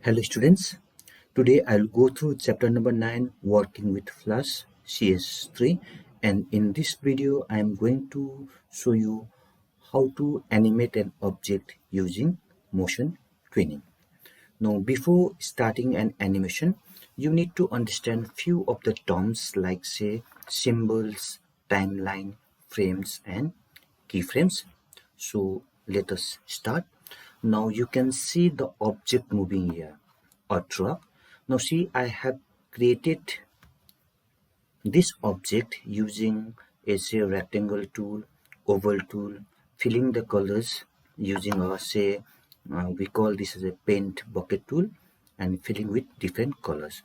Hello students, today I'll go through chapter number 9 working with Flash CS3, and in this video I am going to show you how to animate an object using motion tweening. Now before starting an animation you need to understand few of the terms like say symbols, timeline, frames and keyframes. So let us start. Now you can see the object moving here, a truck. Now see, I have created this object using a say rectangle tool, oval tool, filling the colors using a say we call this as a paint bucket tool and filling with different colors.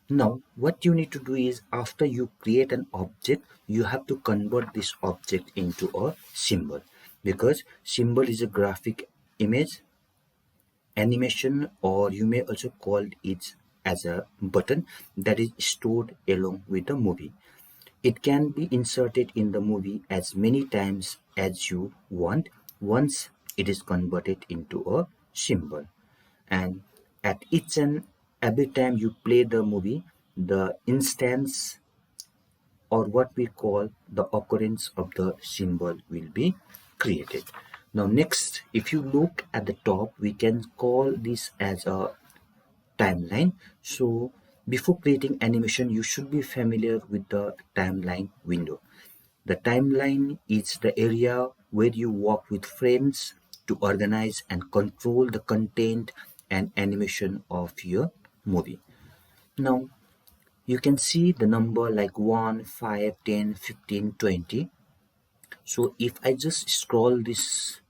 Now what you need to do is after you create an object you have to convert this object into a symbol, because symbol is a graphic image animation, or you may also call it as a button that is stored along with the movie. It can be inserted in the movie as many times as you want once it is converted into a symbol. And at each and every time you play the movie, the instance or what we call the occurrence of the symbol will be created. Now next, if you look at the top, we can call this as a timeline. So before creating animation, you should be familiar with the timeline window. The timeline is the area where you work with frames to organize and control the content and animation of your movie. Now you can see the number like 1, 5, 10, 15, 20. So if I just scroll this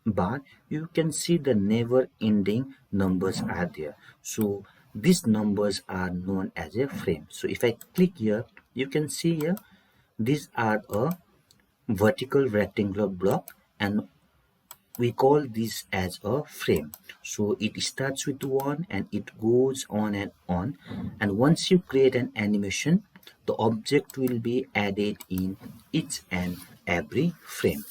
bar, you can see the never ending numbers are there. So these numbers are known as a frame. So if I click here, you can see here these are a vertical rectangular block, and we call this as a frame. So it starts with 1 and it goes on, and once you create an animation the object will be added in each and every frame.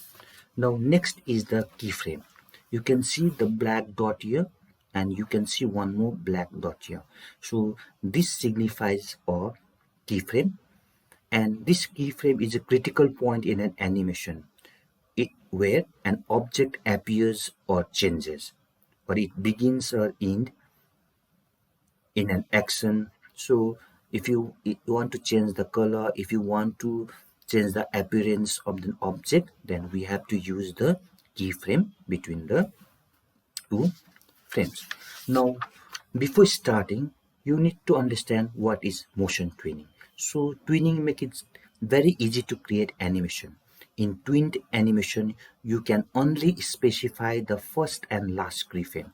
Now next is the keyframe. You can see the black dot here and you can see one more black dot here. So this signifies a keyframe, and this keyframe is a critical point in an animation where an object appears or changes, or it begins or ends in an action. So if you want to change the color, if you want to change the appearance of the object, then we have to use the keyframe between the two frames. Now before starting you need to understand what is motion tweening. So tweening makes it very easy to create animation. In tweened animation you can only specify the first and last keyframe.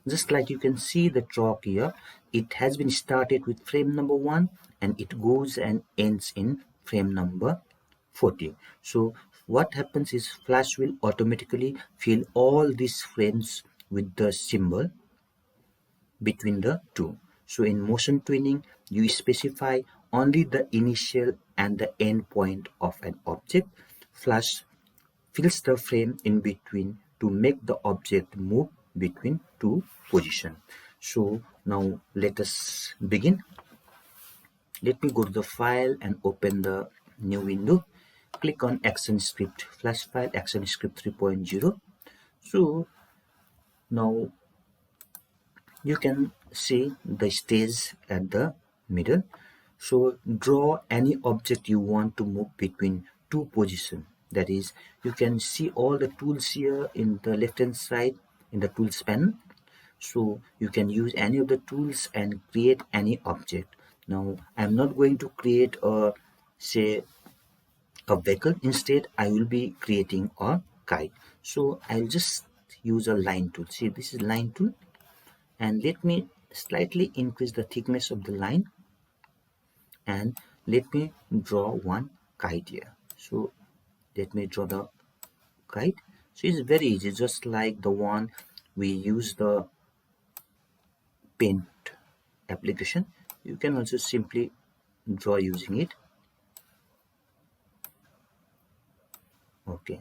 Just like you can see the truck here, it has been started with frame number 1 and it goes and ends in frame number 40. So what happens is Flash will automatically fill all these frames with the symbol between the two. So in motion tweening you specify only the initial and the end point of an object. Flash fills the frame in between to make the object move between two positions. So now let us begin. Let me go to the file and open the new window. Click on ActionScript, Flash file ActionScript 3.0. So now you can see the stage at the middle. So draw any object you want to move between two positions. That is, you can see all the tools here in the left hand side in the tools panel. So you can use any of the tools and create any object. Now I'm not going to create a say a vehicle. Instead I will be creating a kite. So I'll just use a line tool. See, this is line tool, and let me slightly increase the thickness of the line and let me draw one kite here. So let me draw the kite. So it's very easy, just like the one we use the paint application. You can also simply draw using it. Okay,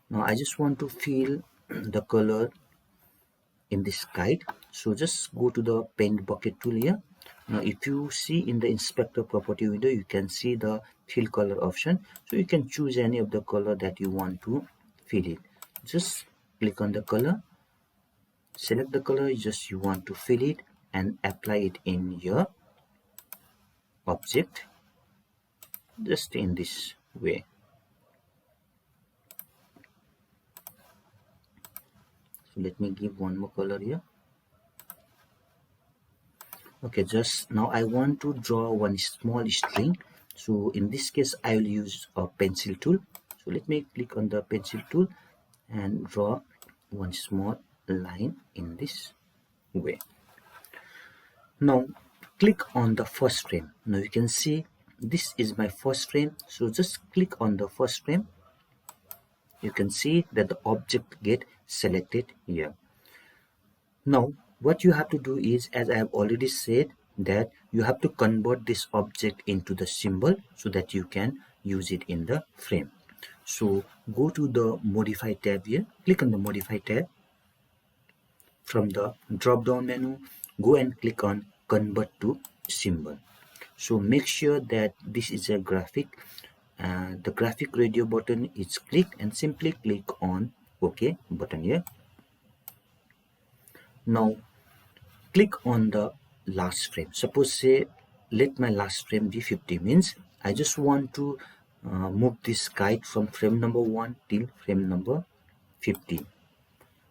now I just want to fill the color in this guide. So just go to the paint bucket tool here. Now if you see in the inspector property window, you can see the fill color option. So you can choose any of the color that you want to fill it. Just click on the color, select the color just you want to fill it, and apply it in your object just in this way. So let me give one more color here. Okay, just now I want to draw one small string. So in this case I will use a pencil tool. So let me click on the pencil tool and draw one small line in this way. Now click on the first frame. Now you can see this is my first frame. So just click on the first frame. You can see that the object get selected here. Now what you have to do is, as I have already said, that you have to convert this object into the symbol so that you can use it in the frame. So go to the modify tab here, click on the modify tab. From the drop down menu, go and click on convert to symbol. So make sure that this is a graphic. The graphic radio button is clicked, and simply click on OK button here. Now click on the last frame. Suppose say let my last frame be 50, means I just want to move this guide from frame number 1 till frame number 50.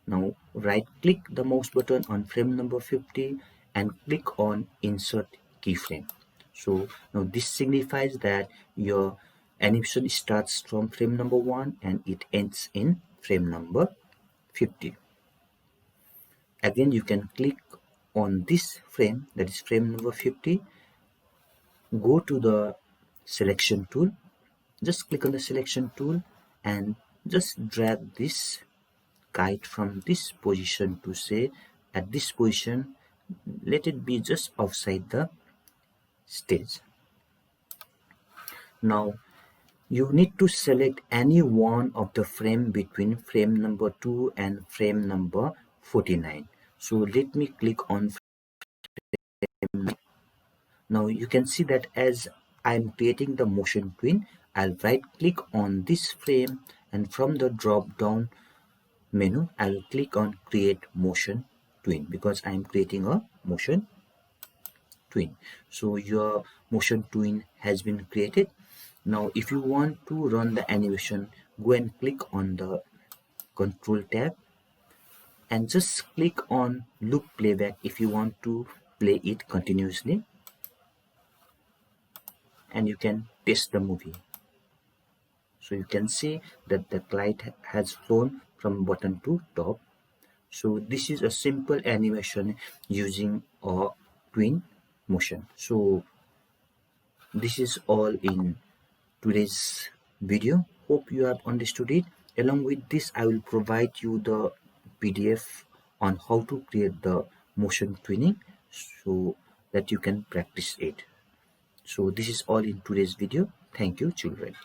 Now right click the mouse button on frame number 50 and click on insert keyframe. So now this signifies that your animation starts from frame number 1 and it ends in frame number 50. Again you can click on this frame, that is frame number 50. Go to the selection tool, just click on the selection tool and just drag this guide from this position to say at this position, let it be just outside the stage. Now you need to select any one of the frame between frame number 2 and frame number 49. So let me click on frame. Now you can see that as I'm creating the motion tween, I'll right click on this frame and from the drop down menu I'll click on create motion tween because I'm creating a motion tween. So your motion tween has been created. Now if you want to run the animation, go and click on the control tab and just click on loop playback if you want to play it continuously, and you can test the movie. So you can see that the kite has flown from bottom to top. So this is a simple animation using a tween motion. So this is all in today's video. Hope you have understood it. Along with this, I will provide you the PDF on how to create the motion tweening so that you can practice it. So this is all in today's video. Thank you, children.